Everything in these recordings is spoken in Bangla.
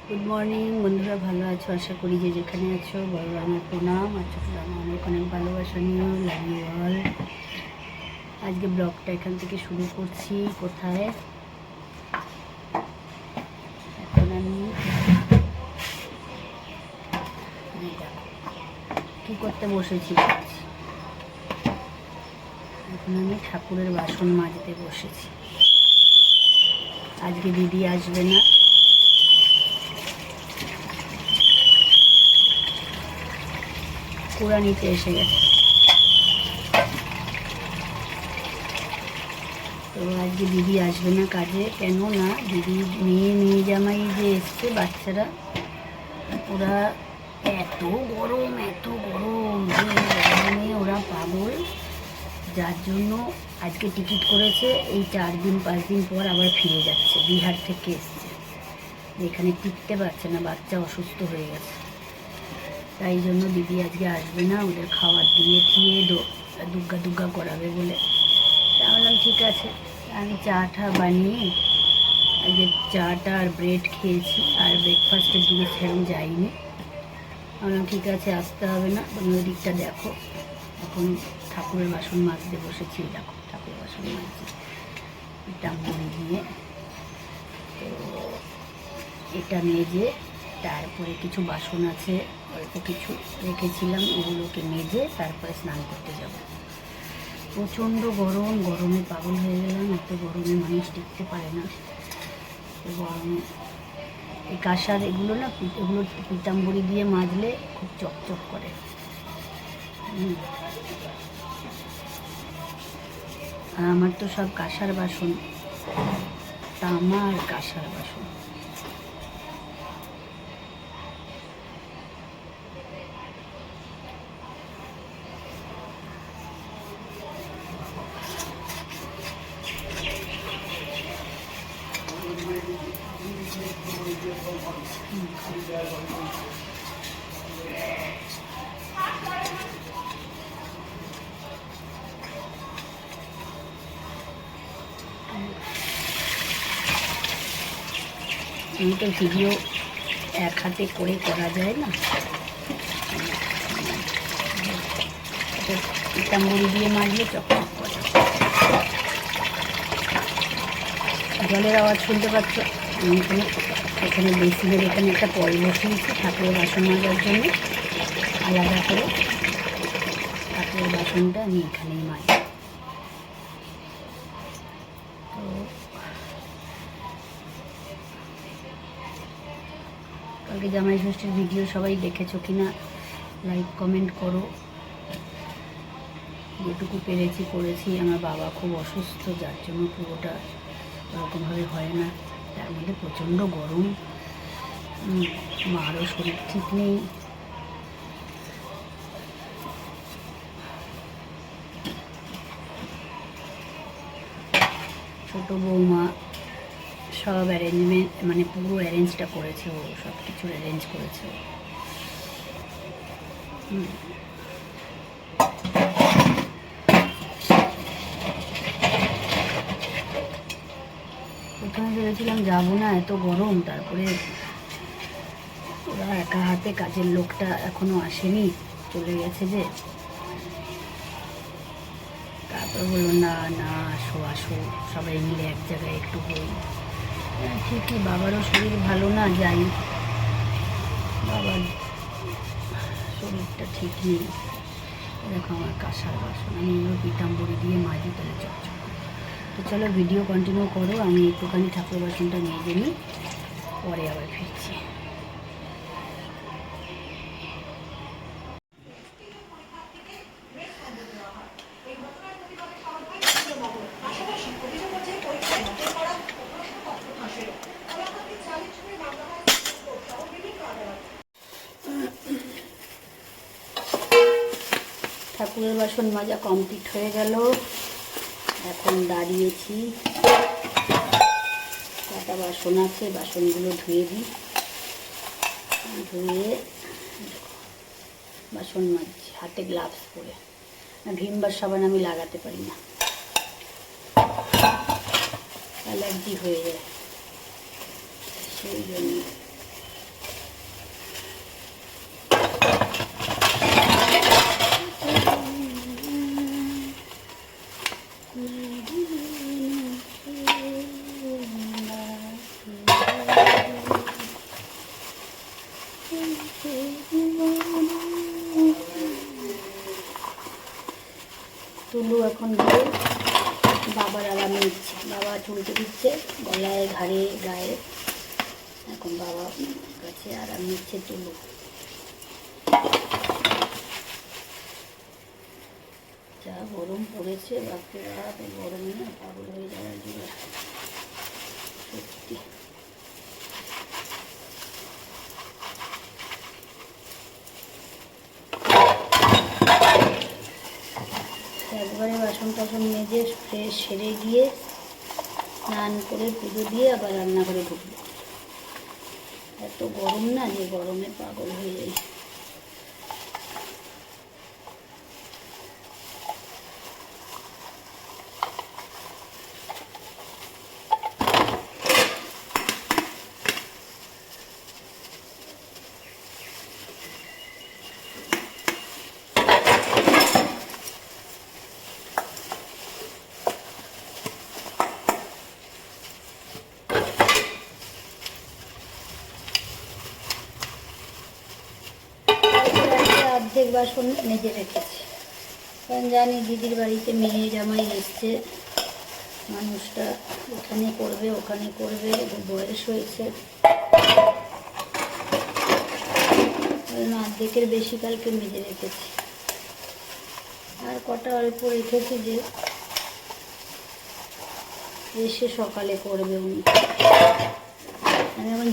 গুড মর্নিং বন্ধুরা, ভালো আছো? আশা করি যে যেখানে আছো বড় আমার প্রণাম আর ছোটো আমার অনেক অনেক ভালোবাসা নিও। Love you all. আজকে ব্লগটা এখান থেকে শুরু করছি। কোথায় এখন আমি দেখো কী করতে বসেছি। এখন আমি ঠাকুরের বাসন মাজতে বসেছি। আজকে দিদি আসবে না, কুড়া নিতে এসে গেছে। তো আজকে দিদি আসবে না কাজে। কেন না, দিদি মেয়ে জামাই যে এসছে বাচ্চারা, ওরা এত গরম যে গরমে ওরা পাগল। যার জন্য আজকে টিকিট করেছে, এই 4-5 দিন পর আবার ফিরে যাচ্ছে। বিহার থেকে এসছে, এখানে টিকতে পারছে না, বাচ্চা অসুস্থ হয়ে গেছে। তাই জন্য দিদি আজকে আসবে না, ওদের খাবার দিয়ে খেয়ে দুগ্গা করাবে বলে। তা বললাম ঠিক আছে। আমি চাটা বানিয়ে আজকে চাটা আর ব্রেড খেয়েছি, আর ব্রেকফাস্টের দিকে সেরকম যাইনি। বললাম ঠিক আছে, আসতে হবে না। তুমি ওই দিকটা দেখো। এখন ঠাকুরের বাসন মাজতে বসেছি। দেখো ঠাকুরের বাসন মাজছি এটা মুড়ি দিয়ে। তো এটা মেজে তারপরে কিছু বাসন আছে, অল্প কিছু রেখেছিলাম, ওগুলোকে মেজে তারপরে স্নান করতে যাব। প্রচণ্ড গরমে পাগল হয়ে গেলাম। এত গরমে মানুষ টিকতে পারে না। গরমে এই কাঁসার এগুলো পিতাম্বরী দিয়ে মাজলে খুব চকচক করে। আর আমার তো সব কাঁসার বাসন, তামা আর কাঁসার বাসন। আমি তো ভিডিও এক হাতে করে করা যায় না, পিতাম্বরী দিয়ে মাজলে চকচক করে। জলের আওয়াজ শুনতে পাচ্ছ। আমি এখানে বেসিনের এখানে একটা কল বসিয়েছি ঠাকুরের বাসন মাজার জন্য। আলাদা করে ঠাকুরের বাসনটা আমি এখানেই মাজি। তো কালকে জামাই ষষ্ঠীর ভিডিও সবাই দেখেছো কিনা লাইক কমেন্ট করো। যেটুকু পেরেছি করেছি। আমার বাবা খুব অসুস্থ, যার জন্য পুরোটা ওরকমভাবে হয় না। তার মধ্যে প্রচণ্ড গরম, মারও শরীর ঠিক নেই। ছোটো বৌমা সব অ্যারেঞ্জমেন্ট, মানে পুরো অ্যারেঞ্জটা করেছে ও, সব কিছুর অ্যারেঞ্জ করেছে ও। প্রথমে ভেবেছিলাম যাবো না, এত গরম। তারপরে ওরা একা হাতে, কাজের লোকটা এখনো আসেনি, চলে গেছে যে। তারপর বললো না আসো সবাই মিলে এক জায়গায় একটু হই। ঠিকই, বাবারও শরীর ভালো না, যাই। বাবার শরীরটা ঠিক নেই। দেখো আমার কাঁসার বাসন, আমি এগুলো পিতাম্বরী দিয়ে মাজি, তাহলে চকচক। তো চলো ভিডিও কন্টিনিউ করো। আমি একটুখানি ঠাকুর বাসনটা মেজে নিই, পরে আবার ফিরছি। ঠাকুরের বাসন মাজা কমপ্লিট হয়ে গেল। এখন দাঁড়িয়েছি, কটা বাসন আছে, বাসনগুলো ধুয়ে দিই। ধুয়ে বাসন মাজছি হাতে গ্লাভস পরে। ভীম বার সাবান আমি লাগাতে পারি না, অ্যালার্জি হয়ে যায়, সেই জন্য। তুলু এখন গিয়ে বাবার আরাম নিচ্ছে, বাবা চুলকে দিচ্ছে গলায়, ঘাড়ে, গায়ে। এখন বাবা কাছে আরাম নিচ্ছে তুলু। যা গরম পড়েছে বাপরে বাপ, এই গরমে না পাগল হয়ে যাওয়ার জন্য সত্যি। একবারে বাসন টাসন মেজে ফ্রেশ সেরে গিয়ে স্নান করে পুজো দিয়ে আবার রান্নাঘরে ঢুকবো। এত গরম না, যে গরমে পাগল হয়ে যাই। অর্ধেক বাসন মেজে রেখেছি, কারণ জানি দিদির বাড়িতে মেয়ে জামাই এসছে, মানুষটা এখানে করবে ওখানে করবে, বয়স হয়েছে, অর্ধেকের বেশি কালকে মেজে রেখেছি। আর কটা অল্প রেখেছি যে এসে সকালে করবে উনি। আমি এখন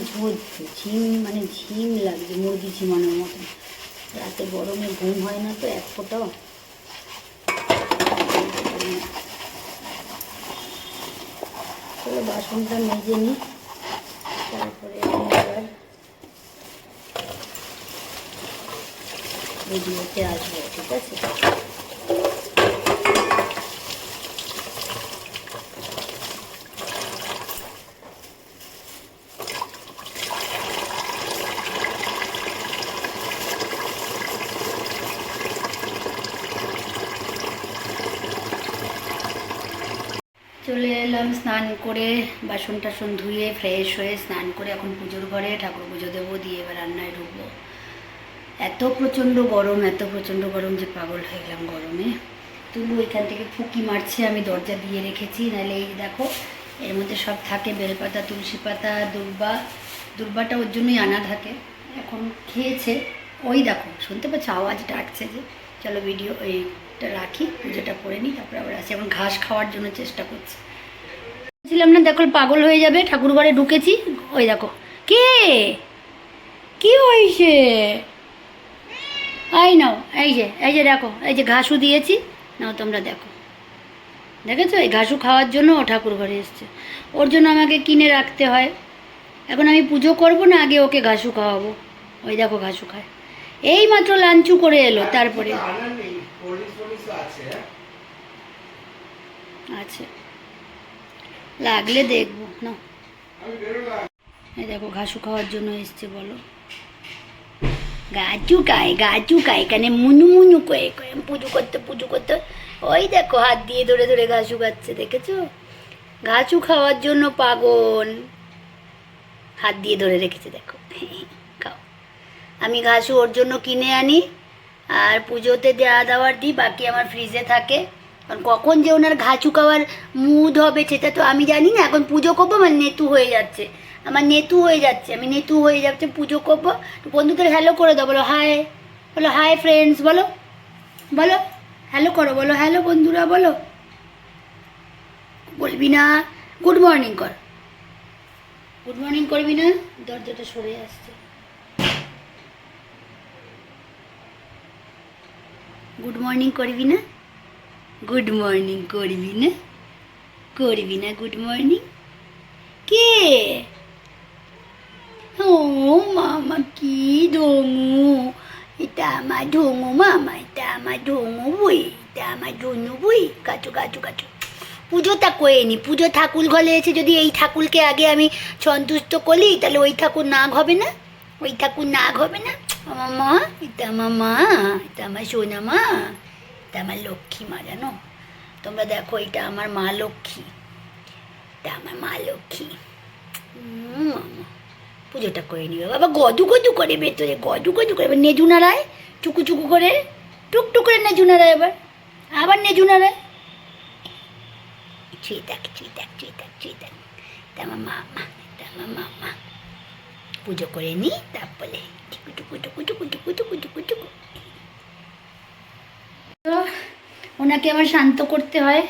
ঝিম লাগছে, মুরগি ঝিমানোর মতন। রাতে গরমে ঘুম হয় না তো এক ফোঁটাও। চলো বাসনটা মেজে নিই, তারপরে আমি আবার ভিডিওতে আসবো, ঠিক আছে? চলে এলাম স্নান করে, বাসন টাসন ধুয়ে ফ্রেশ হয়ে স্নান করে এখন পুজোর ঘরে ঠাকুর পুজো দেবো, দিয়ে এবার রান্নায় ঢুকবো। এত প্রচণ্ড গরম যে পাগল হয়ে গেলাম গরমে। তুলু এখান থেকে ফুঁকি মারছে, আমি দরজা দিয়ে রেখেছি, নাহলে এই দেখো এর মধ্যে সব থাকে, বেলপাতা, তুলসী পাতা, দুর্বাটা ওর জন্যই আনা থাকে। এখন খেয়েছে, ওই দেখো শুনতে পাচ্ছ আওয়াজ ডাকছে যে। চলো ভিডিও এইটা রাখি, পুজোটা করে নিই, তারপরে আবার আসি। এখন ঘাস খাওয়ার জন্য চেষ্টা করছি, বলছিলাম না দেখো পাগল হয়ে যাবে। ঠাকুর ঘরে ঢুকেছি, ওই দেখো কি হয়েছে, এই যে দেখো, এই যে ঘাসু দিয়েছি, নাও তোমরা দেখো, দেখেছো? এই ঘাসু খাওয়ার জন্য ও ঠাকুর ঘরে এসছে, ওর জন্য আমাকে কিনে রাখতে হয়। এখন আমি পুজো করবো না, আগে ওকে ঘাসু খাওয়াবো। ওই দেখো ঘাসু খায়, এই মাত্র লাঞ্চু করে এলো। তারপরে আছে, লাগলে দেখবো না। এই দেখো ঘাসু খাওয়ার জন্য এসছে, বলো গাছু খায় এখানে মুনু করে পুজো করতে। ওই দেখো হাত দিয়ে ধরে ঘাসু খাচ্ছে, দেখেছো? ঘাসু খাওয়ার জন্য পাগল, হাত দিয়ে ধরে রেখেছে, দেখো খাও। আমি ঘাসু ওর জন্য কিনে আনি আর পুজোতে দেওয়ার দিই, বাকি আমার ফ্রিজে থাকে। কারণ কখন যে ওনার ঘাসু খাওয়ার মুড হবে সেটা তো আমি জানি না। এখন পুজো করবো, আমার নেতু হয়ে যাচ্ছে, আমি নেতু হয়ে যাচ্ছে, পুজো করবো। বন্ধুদের হ্যালো করে দাও, বলো হাই ফ্রেন্ডস, বলো হ্যালো করো, বলো হ্যালো বন্ধুরা, বলো। বলবি না গুড মর্নিং কর, গুড মর্নিং করবি না? দরজাটা সরে আসছে। গুড মর্নিং করবি না? গুড মর্নিং করবি না? গুড মর্নিং কে? ও মামা কি ঢঙু, এটা আমার ঢঙু মামা, এটা আমার ঢঙু বই, কাচু। পুজোটা করে নি, পুজো ঠাকুর ঘরে এসে যদি এই ঠাকুরকে আগে আমি সন্তুষ্ট করি, তাহলে ওই ঠাকুর নাগ হবে না, আমার মা, এটা আমার মা, এটা আমার সোনা মা, এটা আমার লক্ষ্মী মা, জানো? তোমরা দেখো, এটা আমার মা লক্ষ্মী, মামা পুজোটা করে নিবে বাবা। গদু গদু করে ভেতরে, গদু গদু করে। এবার নেজু নাড়ায় চুকু চুকু করে, টুকটুক করে নেজু নাড়ায়। এবার আবার নেজু নাড়ায়। ছুঁয়ে থাক, ছুঁয়ে থাক, ছুঁয়ে থাক, ছুঁয়ে থাক। আমার মামা, আমার মামা। পুজো করে নি, তারপরে টুকু টুকু টুকু টুকু টুকু টুকু টুকু টুকু। তো ওনাকে আমার শান্ত করতে হয়।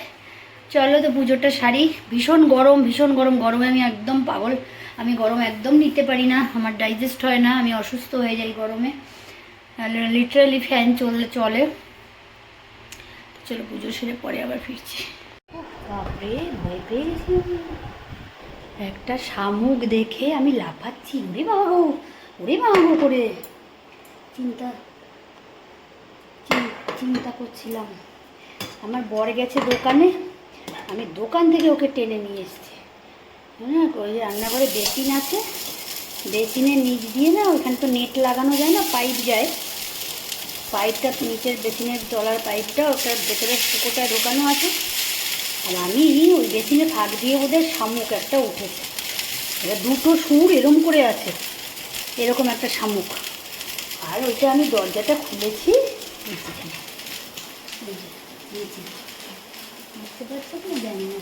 চলো তো পুজোটা সারি। ভীষণ গরম, ভীষণ গরম। গরমে আমি একদম পাগল। আমি গরম একদম নিতে পারি না, আমার ডাইজেস্ট হয় না, আমি অসুস্থ হয়ে যাই গরমে। লিটারালি ফ্যান চললে চলে। চলো পুজো সেরে পরে আবার ফিরছি। বাপরে, ভয় পেয়ে গেছি। একটা শামুক দেখে আমি লাফাচ্ছি। ওরে বাবা গো, ওরে বাবা গো করে চিন্তা চিন্তা করছিলাম। আমার বর গেছে দোকানে, আমি দোকান থেকে ওকে টেনে নিয়ে এসেছি। হ্যাঁ, ওই যে রান্নাঘরে বেসিন আছে, বেসিনের নিচ দিয়ে না, ওখানে তো নেট লাগানো যায় না, পাইপ যায়। পাইপটা নিচের বেসিনের তলার পাইপটা, ওটার ভেতরে পুকুরটা ঢোকানো আছে। আর আমি ওই বেসিনে ফাঁক দিয়ে ওদের শামুক একটা উঠেছে। এবার দুটো সুর এরম করে আছে, এরকম একটা শামুক। আর ওইটা আমি দরজাটা খুলেছি, বুঝতে পারছো কি জানি না।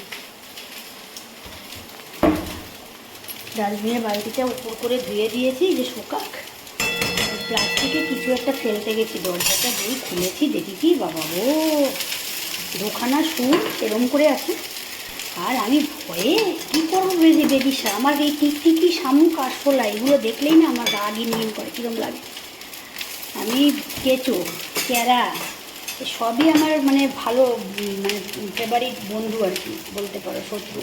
ডাস্টবিনের বালতিটা উপর করে ধুয়ে দিয়েছি যে শুকাক। প্লাস্টিকে কিছু একটা ফেলতে গেছি, দরজাটা যেই খুলেছি দেখি কি বাবা গো, দুখানা সুর এরম করে আছে। আর আমি ভয়ে কী করবো বেদিশা, আমার এই টিকটিকি শামুক কাশফোলা এগুলো দেখলেই না আমার গা গিনগিন করে, কীরকম লাগে। আমি কেঁচো, ক্যারা সবই আমার মানে ভালো, মানে ফেভারিট বন্ধু আর কি বলতে পারো, শত্রু।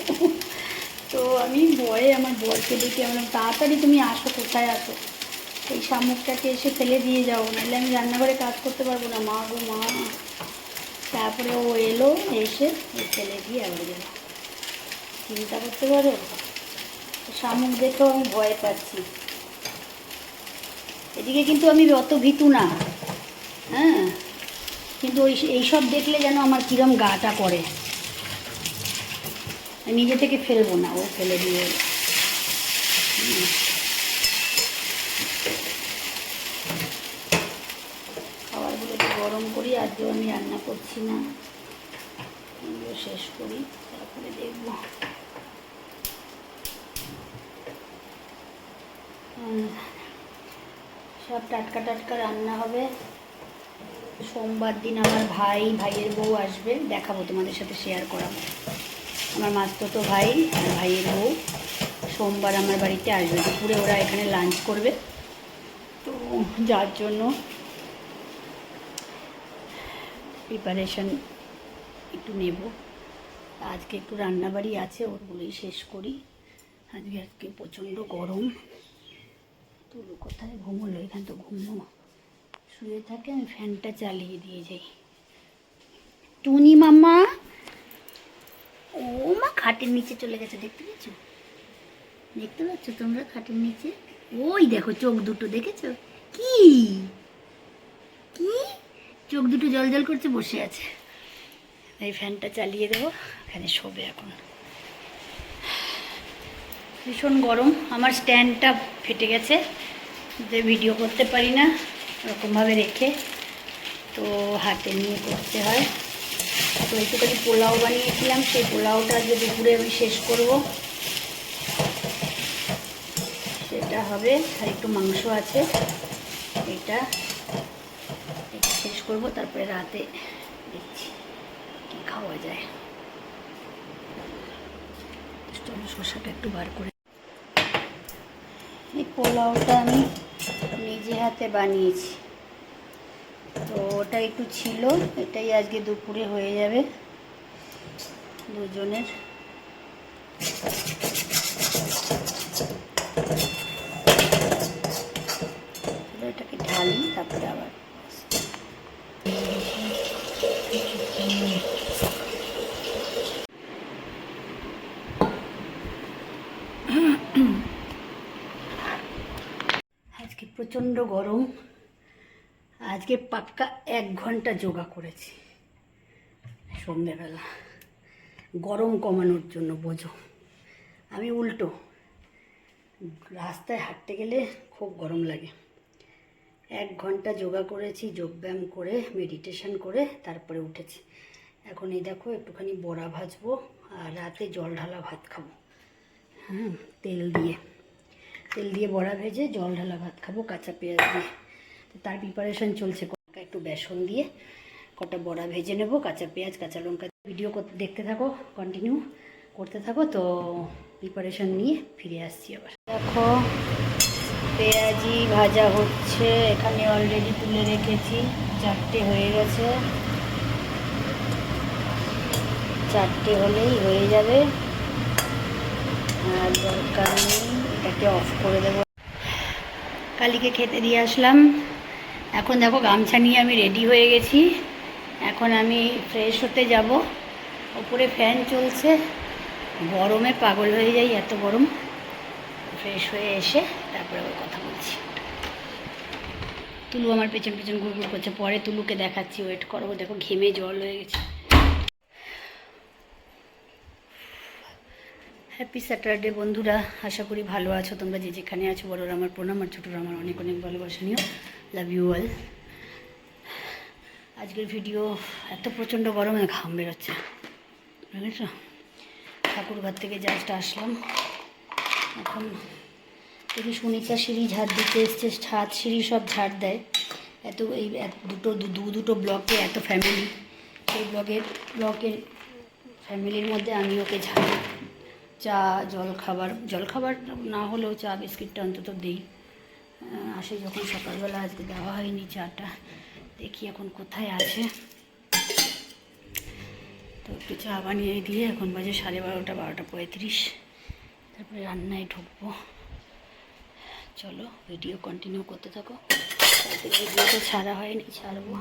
তো আমি ভয়ে আমার বরকে দেখে আমার, তাড়াতাড়ি তুমি আসো, কোথায় আসো, এই শামুকটাকে এসে ফেলে দিয়ে যাও, নাহলে আমি রান্নাঘরে কাজ করতে পারবো না, মা গো মা। তারপরে ও এলো, এসে ফেলে দিয়ে আবার গেল। চিন্তা করতে পারো, শামুক দেখেও আমি ভয় পাচ্ছি। এদিকে কিন্তু আমি অত ভীতু না, হ্যাঁ, কিন্তু এইসব দেখলে যেন আমার কিরম গাটা করে। নিজে থেকে ফেলবো না, ও ফেলে দিয়ে। খাবারগুলো একটু গরম করি, আজকেও আমি রান্না করছি না, এগুলো শেষ করি তারপরে দেখব। সব টাটকা টাটকা রান্না হবে। সোমবার দিন আমার ভাইয়ের বউ আসবে, দেখাবো তোমাদের সাথে, শেয়ার করাবো। আমার মাস্তুতো ভাই আর ভাইয়ের বউ সোমবার আমার বাড়িতে আসবে, দুপুরে ওরা এখানে লাঞ্চ করবে। তো যার জন্য প্রিপারেশন একটু নেব। আজকে একটু রান্নাবাড়ি আছে, ওরগুলোই শেষ করি। আজকে প্রচণ্ড গরম। তুলো কোথায় ঘুমোলো, এখানে তো ঘুমো শুয়ে থাকে, আমি ফ্যানটা চালিয়ে দিয়ে যাই। টুনি মাম্মা, ও মা খাটের নিচে চলে গেছে, দেখতে পাচ্ছ, দেখতে পাচ্ছ তোমরা খাটের নিচে? ওই দেখো চোখ দুটো, দেখেছো কি কি চোখ দুটো জল জল করছে, বসে আছে। এই ফ্যানটা চালিয়ে দেবো, এখানে শোবে এখন। ভীষণ গরম, আমার স্ট্যান্ডটা ফেটে গেছে, যে ভিডিও করতে পারি না ওরকমভাবে রেখে, তো হাতে নিয়ে করতে হয়। তো একটুখানি পোলাও বানিয়েছিলাম, সেই পোলাওটা আজকে দুপুরে আমি শেষ করব, সেটা হবে। আর একটু মাংস আছে, এটা শেষ করব, তারপরে রাতে দেখছি কী খাওয়া যায়। শসাটা একটু বার করে, এই পোলাওটা আমি নিজে হাতে বানিয়েছি, তো ওটা একটু ছিল, এটাই আজকে দুপুরে হয়ে যাবে দুজনের। এটাকে ঢালি, তারপরে আবার আজকে প্রচণ্ড গরম। আজকে পাক্কা 1 ঘন্টা যোগা করেছি সন্ধ্যেবেলা, গরম কমানোর জন্য। বোঝো, আমি উল্টো রাস্তায় হাঁটতে গেলে খুব গরম লাগে। 1 ঘন্টা যোগা করেছি, যোগব্যায়াম করে মেডিটেশন করে তারপরে উঠেছি। এখন এই দেখো একটুখানি বড়া ভাজবো আর রাতে জল ঢালা ভাত খাবো। হ্যাঁ, তেল দিয়ে বড়া ভেজে জল ঢালা ভাত খাবো কাঁচা পেঁয়াজ দিয়ে। তো তার প্রিপারেশন চলছে। একটু বেসন দিয়ে কটা বড়া ভেজে নেব, কাঁচা পেঁয়াজ কাঁচা লঙ্কা। ভিডিও দেখতে থাকো, কন্টিনিউ করতে থাকো। তো প্রিপারেশন নিয়ে ফিরে আসছি আবার। দেখো পেঁয়াজি ভাজা হচ্ছে, এখানে অলরেডি তুলে রেখেছি। 4টে হয়ে গেছে, 4টে হলেই হয়ে যাবে, আর দরকার নেই। এটাকে অফ করে দেবো। কালীকে খেতে দিয়ে আসলাম। এখন দেখো গামছা নিয়ে আমি রেডি হয়ে গেছি। এখন আমি ফ্রেশ হতে যাব। ওপরে ফ্যান চলছে, গরমে পাগল হয়ে যাই, এত গরম। ফ্রেশ হয়ে এসে তারপরে আবার কথা বলছি। তুলু আমার পেছন পেছন ঘুরঘুর করছে, পরে তুলুকে দেখাচ্ছি, ওয়েট করো। দেখো ঘেমে জল হয়ে গেছে। হ্যাপি স্যাটারডে বন্ধুরা, আশা করি ভালো আছো তোমরা যে যেখানে আছো। বড়োরা আমার প্রণাম, আর ছোটোরা আমার অনেক অনেক ভালোবাসা নিও। Love you all. আজকের ভিডিও এত প্রচণ্ড গরমে ঘাম বেরোচ্ছে, বুঝেছো। ঠাকুরঘর থেকে জাস্ট আসলাম। এখন দেখি সুনিতা সিঁড়ি ঝাড় দিতে এসছে, ছাদ সিঁড়ি সব ঝাড় দেয়। এত এই দুটো ব্লকে এত ফ্যামিলি, সেই ব্লকের ফ্যামিলির মধ্যে আমি ওকে ঝাড়ি। চা জলখাবার না হলেও চা বিস্কিটটা অন্তত দিই। আসে যখন সকালবেলা, আজকে দেওয়া হয়নি চাটা। দেখি এখন কোথায় আছে, তো একটু চা বানিয়ে দিয়ে এখন বাজে 12:30, 12:35। তারপরে রান্নায় ঢুকবো। চলো ভিডিও কন্টিনিউ করতে থাকো। ভিডিওটা ছাড়া হয়নি, ছাড়বো।